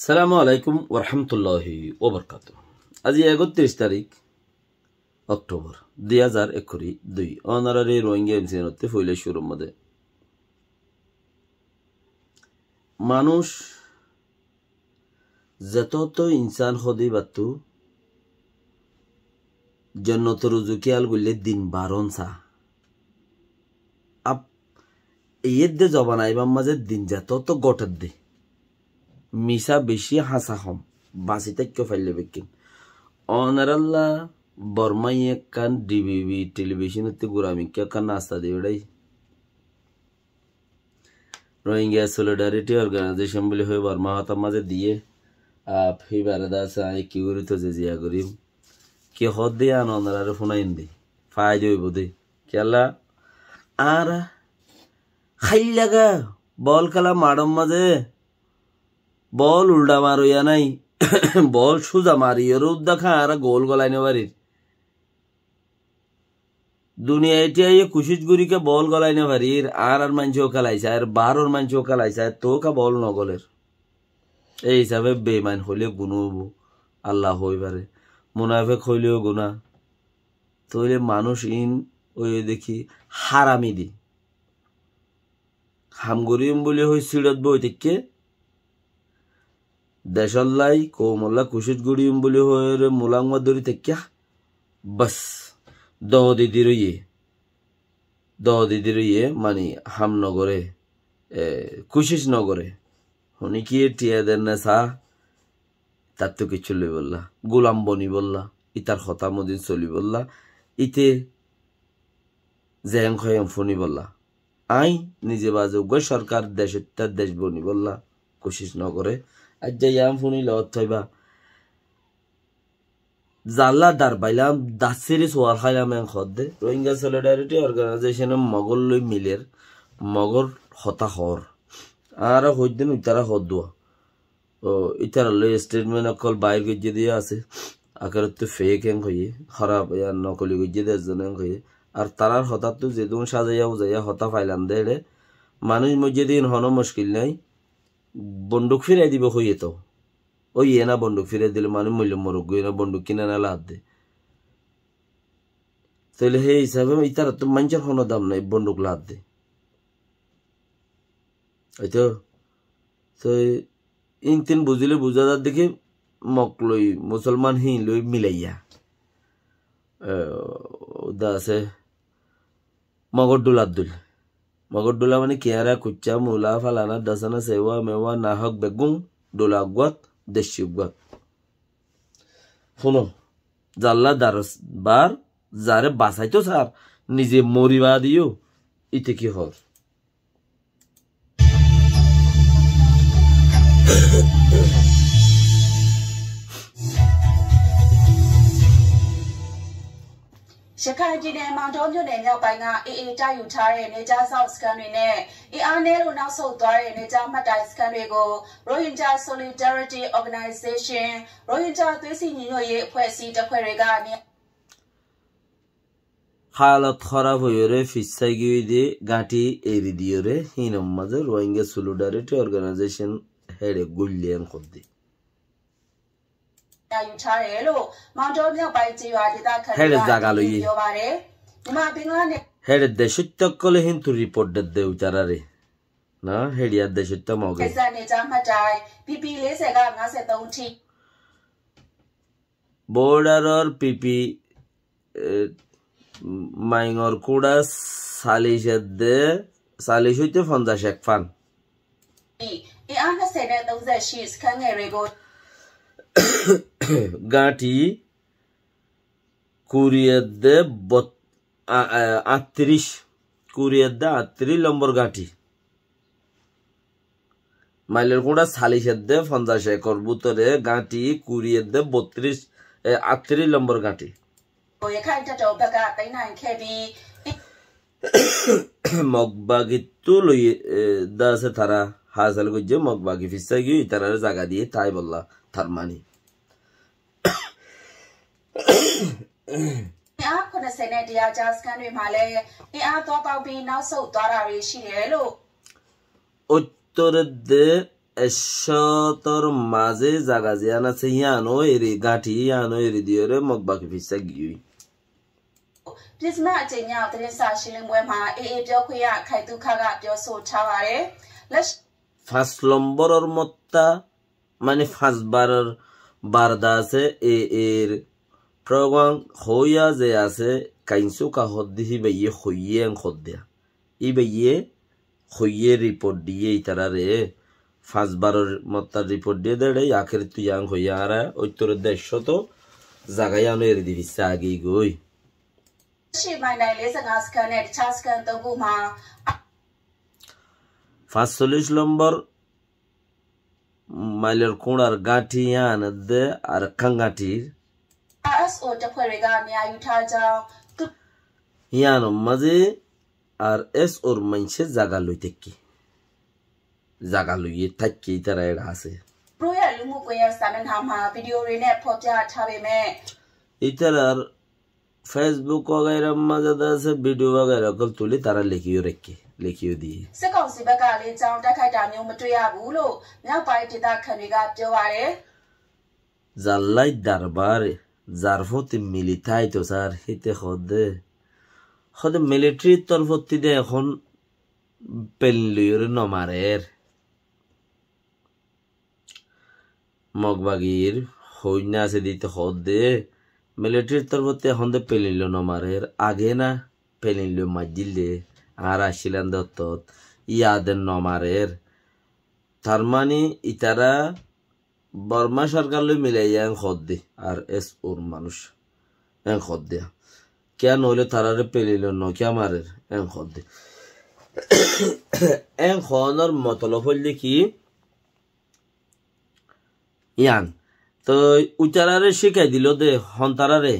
সালামু আলাইকুম ওরহামতুল্লাহি ওবরকাতুহ। আজি ৩১ তারিখ অক্টোবর ২০২১ অনারারি রোহিঙ্গা এমসিএনতে ফইলে শুরুর মধ্যে মানুষ যত ইনসান হদি বাতু জন্নত রুজুকিয়াল বললে দিন বারণ সা আপ এর দে জবান আইবার মাঝে দিন যত গটার দে মিসা বেশি হাসা হম বাঁচি তাইকে ফাইলে বেকিন অনারাল্লা বর্মাই কান ডিবিবি টেলিভিশনতে গুরামিকা কান নাস্তা দিওড়াই রোহিঙ্গা সলিডারিটি অর্গানাইজেশন বলে হয়ে বর্মা হাতার মাঝে দিয়ে ফি বারাদা সাই কি করি তো যে জিয়া করিম কি হদ দিয়ে আন অনারারে ফোনাইন দি ফাই জইব দে কেলা আর খাই লাগা বল খেলা মাডম মাঝে বল উল্টা মারইয়া নাই বল সোজা মারি রোদ দেখা আর গোল গলাইনে বাড়ির দুনিয়া এটিআই কুশিস গুড়িকে বল গলাইনে বাড়ির আর মানছেও খেলাইছে আর বারোর মানছেও খেলাইছে তো কা বল নগলের এই হিসাবে বেমান হইলে গুণ হবো আল্লাহ হইবারে মুনাফেক হইলেও গুণা তৈলে মানুষ ইন ওই দেখি হারামি দি হামগরিম বলে হই সিডত বই থেকে দেশল্লাই কোমল্লা কুশিস গুড়িম বলে হয়ে মুলাংমা দড়ি থেকে বাস দহ দিদি রইয়ে মানে হামনগরে কুশিস নগরে হনি কি টিয়া দেন না সা তার তো কিছু লই বললা গোলাম বনি বললা ইতার হতা মদিন চলি বললা ইতে জেং খয়ং ফনি বললা আই নিজে বাজুগ সরকার দেশের তার দেশ বনি বললা কুশিস নগরে আজ যাইয়াম ফোনি লত থইবা জাল্লা দার বাইলাম দাসেরি সোয়াল খাইলাম এন খদ্দে রোহিঙ্গা সলিডারিটি অর্গানাইজেশন মগল লই মিলের মগর হতা হর আর হইদিন ইতারা হদুয়া ও ইতারা লই স্টেটমেন্ট অকল বাইর গজ্জে দিয়ে আছে আকার তো ফেক এন হইয়ে খারাপ আর নকলি গজ্জে দিয়ে জন এন হইয়ে আর তারার হতা তো যেদুন সাজাইয়া উজাইয়া হতা ফাইলাম দে মানুষ মধ্যে দিন হন মুশকিল নাই বন্দুক ফিরাই দিব হইয়ে তো ওই না বন্দুক ফিরাই দিলে মানুষ মূল্য মরুক গই না বন্দুক কিনে না লাভ দে তাহলে সেই হিসাবে ইতার তো মানুষের কোনো দাম নাই বন্দুক লাভ দে হয়তো তো ইন তিন বুঝিলে বুঝা যার দেখে মক লই মুসলমান হি লই মিলাইয়া দা আছে মগরদুল আব্দুল মগরদুলা মানে কেয়ারা কুচ্চা মুলা ফালানা দাসানা সেওয়া মেওয়া নাহক বেগুম ডোলা গুয়াত দেশি গুয়াত শুনো জাল্লা দারস বার যারে বাঁচাইতো স্যার নিজে মরিবা দিও ইতে কি হর Shakajine Mountain and Yabanga, Tayu Tare, Neja South Canine, Ianero now so dry, Neja Matai Scanigo, Rohingya Solidarity Organization, Rohingya Twisting Yoye, Quesi, the Querigani. হালত খারাপ হইরে ফিসাই গিয়ে দিয়ে গাঁটি এরি দিয়ে হিনম মাঝে রোহিঙ্গা সলিডারিটি অর্গানাইজেশন হেডে গুলিয়ান করদি হেডে জাগা লই হেডে দেশত্যাগ কলে হিন্তু রিপোর্ট দে উচারারে না হেডিয়ার দেশত্যাগ মগে বর্ডারর পিপি মাইঙর কুড়া সালিশ হইতে 50 এক ফান গাঁটি কুরিয়াদে 38 নম্বর গাঁটি মাইলের কুড়া সালিশেদে 50 একর বুতরে গাঁটি কুরিয়াদে 38 নম্বর গাঁটি মগবাগিতু লই দাসে তারা হাজাল গজ্জে মগবাগি ফিসাই গিয়ে তারার জায়গা দিয়ে তাই বললা তার মানি উত্তরে দে এশতর মাঝে জাগা জিয়ান আছে ইয়ানো এরি গাঁঠি ইয়ানো এরি দিয়ে রে মগ বাকি ফিসা গিয়ে Prisma Jenya Teresa Shilingwema Pyo Kuya Kaitu Kaga Pyo So Chaware Let's first নম্বরের মত্তা মানে ফার্স্টবারের বারদা আছে এর প্রোগ্রাম হইয়া যে আছে কাইনসু কাহত দিহি বাইয়ে হইয়ে খদ্দিয়া ই বাইয়ে হইয়ে রিপোর্ট দিয়ে ইতারারে ফার্স্টবারের মত্তার রিপোর্ট দিয়ে দেড়ে আখের তুই আং হইয়া আর ওই তোর দেড়শো তো জাগাই আনো এর দিবিসা আগেই গই She my name is Scan Chaskan Toguma 45 নম্বর মাইলের কোণার গাঁঠি আন দে আর খাঙ্গাটির As or the Perigania Utaja ইয়ান মাঝে আর এস ওর মাইনসে জাগা লইতে কি জাগা লইয়ে থাকি তারা এরা আছে Royal Lumukoya Saman Hama video renet Popja Tabime ইতারার ফেসবুক वगैरह মাঝে আছে ভিডিও वगैरह কল তুলি তারা লিখিও দিয়ে Second Sibakali Town Dakata New Matria Bulo now by the Kaniga Joare জাল্লাই দরবারে জারফতি মিলিটাই তো স্যার হিতে খদে মিলিটারি তরফতি দে এখন পেলিয়র নমারের মগবাগির হইনা আছে দিতে খদে মিলিটারি তরফতি এখন দে পেলিল নমারের আগে না পেলিল মাজিলে আর আসিলেন দত্ত ইয়াদের নমারের তার মানে ইতারা বর্মা সরকার লই মিলাইয়া খদ্দে আর এস ওর মানুষ খদ্দে কেন হইলে তারারে পেলিল ন কে আমারের খদ্দে খনর মতলব হইলে কি ইয়ান তো উচারারে শিখাই দিল দে হন্তারারে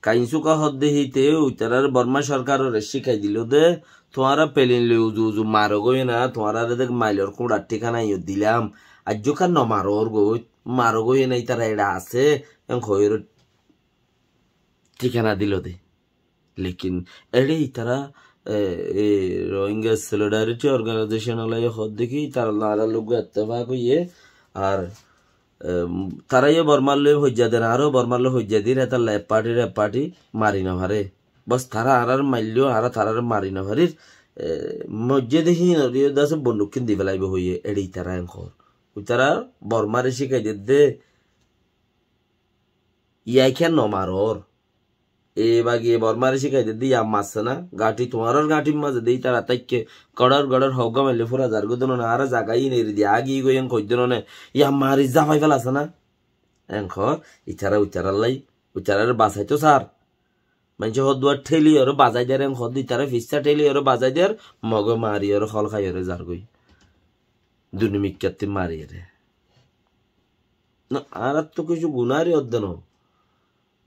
কাইনসুকা হদ্দে হিতে উচারারে বর্মা সরকারের শিখাই দিল দে তোমারা পেলিন লই উজু মারো গই না তোমারা দেখ মাইলর কুড়ার ঠিকানা ইয়ে দিলাম আজকাল ন মারো গই নাই তারা এটা আছে খয়ের ঠিকানা দিল দে লেকিন এড়ে তারা রোহিঙ্গা সলিডারিটি অর্গানাইজেশন হদ দেখি তারা নারা লোক এত্তেফাক হইয়ে আর তারাই বর্মার লই হজ্জা দেন আরো বর্মার লই হজ্জা দিন এটা ল্যাব পার্টি মারি না ভারে বস তারা আর মারলেও আর তারার মারি না ভারির মজ্জে দেখি দাসে বন্দুক কিন দিবে লাগবে হইয়ে এড়েই তারা এখর তারা বর্মারে শিখাই দে ইয়াই খেন নমারর এ বাগিয়ে বর্মারে শিখাই দে ইয়া মারছে না গাঠি তোমার গাঠির মাঝে দেই তারা তাইকে গড়র হগা মারলে ফুরা যার গদন না আর জাগাই নেই দিয়ে আগি গই কইদন না ইয়া মারি যা ভাই ফেলাছে না এখর ইতারা উচারার বাসাই তো স্যার মানে হদুয়ার ঠেলি আর বাজাই দেয় হদ ইতারা ফিসা ঠেলি আর বাজাই দেয় মগ মারি আর ফল খাই আর যার গই দুনিমিকাতে মারি রে না আর তো কিছু গুনারই অধ্যয়ন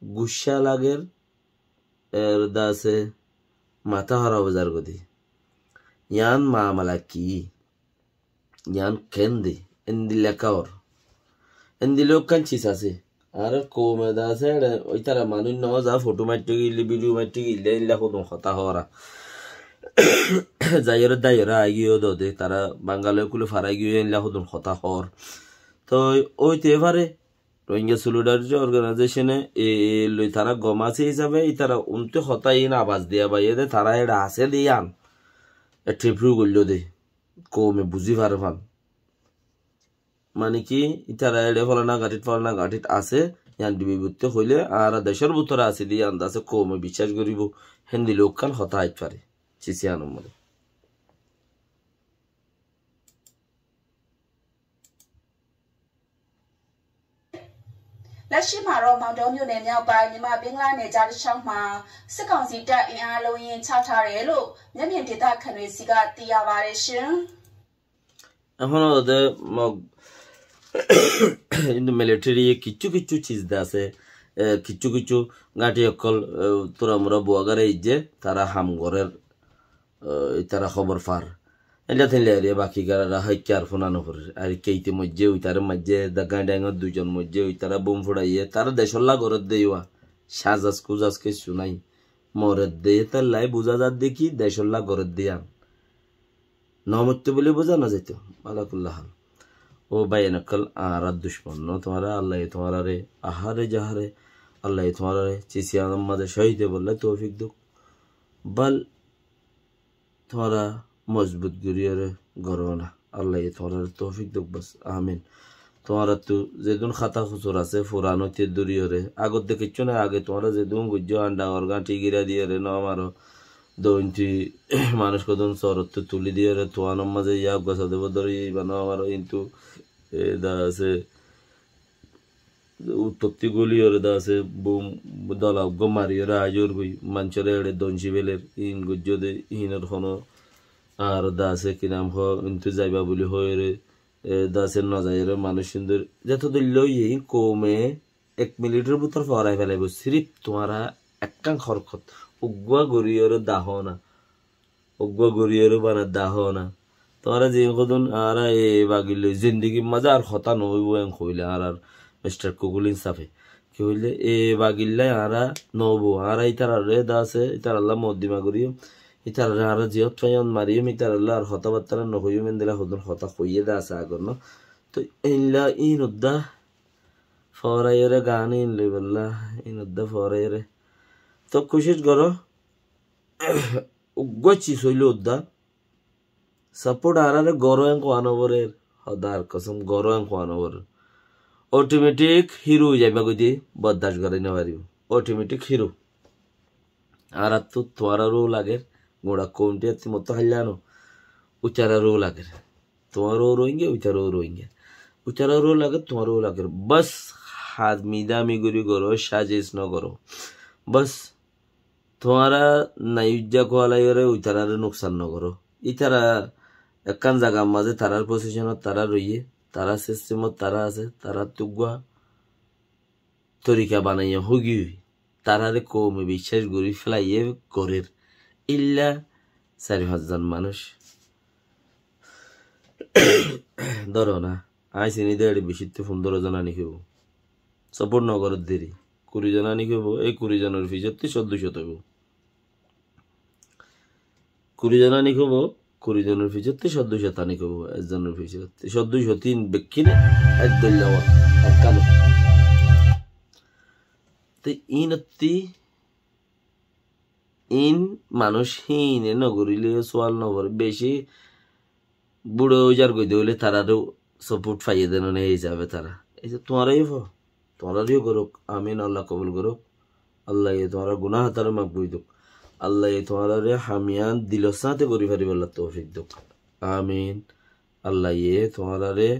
গুসা লাগের এর দাসে মাথা হারা বাজার গদি ইয়ান মামলা কি ইয়ান কেন্দি এন্দি লেখাওর এন্দি লোক কাঞ্চিস আছে আর কমে দাসে ওই তারা মানুষ ন যা ফটো মারতে গিলে ভিডিও মারতে গিলে ইল্লা কোনো কথা হরা যাইয়ের দাইয়েরা আগিয়েও দে তারা বাঙালি কুলে ফারাই গিয়ে ইল্লা কোনো কথা হর তো ওইতে এবারে রোহিঙ্গা সলিডারিটি অর্গানাইজেশনে লই তারা গমাছে হিসাবে তারা উনতে হতাই না আওয়াজ দিয়া বাইয়ে দে তারা এটা আছে দিয়ান ট্রিপ্রু করলো দে কমে বুঝি পারে ভাল মানে কি তারা এড়ে ফলানা গাঠিত আছে ইয়ান বিভূত হইলে আর দেশের ভিতরে আছে দিয়ান আছে কমে বিশ্বাস করিব হিন্দি লোক খান হতা আইত পারে চিচিয়ান মনে Lashi Maro Mountain Union now by Nima Bingla Neja Shama, second seater in Halloween Chatarello, Namian did that can we see got the avaration? এখন ওদের কিন্তু মিলিটারি কিছু চিজ আছে কিছু গাঁটি অকল তোরা মোরা বুয়াগারে যে তারা হামগরের তারা খবর পার এটা থাকলে আর বাকি গারা হাইকে আর ফোনানো করে আর কেইতে মধ্যে ওই তার মাঝে দাগা ডাঙর দুজন মধ্যে ওই তারা বোম ফোড়াইয়ে তারা দেশল্লা ঘরের দেওয়া সাজাজ কুজাজ কিছু নাই মরের দিয়ে তার লাই বোঝা যার দেখি দেশল্লা ঘরের দিয়া নমত্য বলে বোঝা না যেত আলাকুল্লাহ ও বাইনকল আর দুশ্মন ন তোমারা আল্লাহ তোমারা রে আহারে যাহারে আল্লাহ তোমারা রে চিসিয়ান মাঝে শহীদে বললে তৌফিক দুক বল তোমারা মজবুত গুরিয়ে রে গরো না আল্লাহ তোমারা তৌফিক দুক বাস আমিন তোমারা তো যেদিন খাতা খুচুর আছে ফুরানো তে দূরিয়ে রে আগত দেখিচ্ছ না আগে তোমরা যেদিন গুজ্জ আন্ডা অর্গান টিগিরা দিয়ে রে ন আমারও দৈনটি মানুষ কদন চরত তুলি দিয়ে রে তোয়ানোর মাঝে ইয়া গছা দেব ধরি বানো আমারও কিন্তু দা আছে উৎপত্তি গুলি ওরে দা আছে দলা গমারি ওরা আজর গই মাঞ্চরে এড়ে দঞ্চি বেলের ইন গুজ্জ দে ইনের কোনো আর দা আছে কি নাম হ কিন্তু যাইবা বলি হয়ে রে দা আছে ন যাই রে মানুষ সুন্দর যত দিল এই কমে 1 মিনিটের ভিতর ফরাই ফেলাইব সিরিপ তোমারা একটাং খরখত উগুয়া গরিয়র দাহ না উগুয়া গরিয়র বানা দাহ না তোমরা যে কদন আর এ বাগিল জিন্দগি মজা আর হতা নইব এন কইলে আর মিস্টার কুকুলিন সাফে কি হইলে এ বাগিল্লাই আর নবো আর ইতার রে দাসে ইতার আল্লাহ মদ্দিমা করিও ইতার আর জিয়ত ফায়ন মারিও ইতার আল্লাহ আর হতা বাত্তারা নহইও মেন দিলা হদন হতা কইয়ে দাসে আগর ন তো ইনলা ইনউদ্দা ফরাইরে গান ইন লইবল্লা ইনউদ্দা ফরাইরে তো কোশিশ করো উগ্গচি সইল উদ্দা সাপোর্ট আরারে গরম কোয়ানবরের হদার কসম গরম কোয়ানবর অটোমেটিক হিরো যাইবা কইদি বরদাস করে না পারিব অটোমেটিক হিরো আর তো তোমারও লাগে গোড়া কোনটি মতো হাইলানো উচারারও লাগে তোমারও রোহিঙ্গে উচারারও লাগে তোমারও লাগে বাস হাত মিদামি গুরি করো সাজিস ন করো বাস তোমারা নাইজা কোয়ালাইরে উইতারারে নুকসান ন করো ইতারা একখান জায়গার মাঝে তারার পজিশনত তারা রইয়ে তারা সিস্টেমত তারা আছে তারা তুগুয়া তরিকা বানাইয়া হুগি তারারে কমে বিশ্বাস করি ফেলাইয়ে করের ইল্লা 4-5 জন মানুষ ধরো না আই চিনি দেড় বেশিতে 15 জন আনি খেব সাপোর্ট নগরের দেরি 20 জন আনি খেব এই 20 জনের ফিজতে 1400 হইব 20 জন আনি খেব 20 জনের ফিজতে 1400 আনি খেব একজনের ফিজতে 1403 বেকিনে এক দল্লাওয়া এক কালো তো ইন মানুষ হিনে নগরিলে সোয়াল নগর বেশি বুড়ো যার গই দিলে তারারও সাপোর্ট পাইয়ে দেন এই যাবে তারা এই যে তোমারাইও করুক আমিন আল্লাহ কবুল করুক আল্লাহ তোমার গুনাহ তার মাফ করে দুক আল্লাহ তোমারে হামিয়ান দিল সাথে করি পারিব আল্লাহ তৌফিক দুক আমিন আল্লাহ তোমারে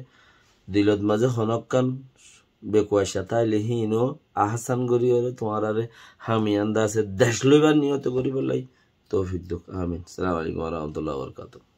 দিলত মাঝে হনকান বেকুয়াশা তাইলে হিনো আহসান করি ওরে তোমারে হামিয়ান দাসে দেশ লইবার নিয়ত করি বলাই তৌফিক দুক আমিন আসসালামু আলাইকুম ওয়া রাহমাতুল্লাহি ওয়া বারাকাতুহু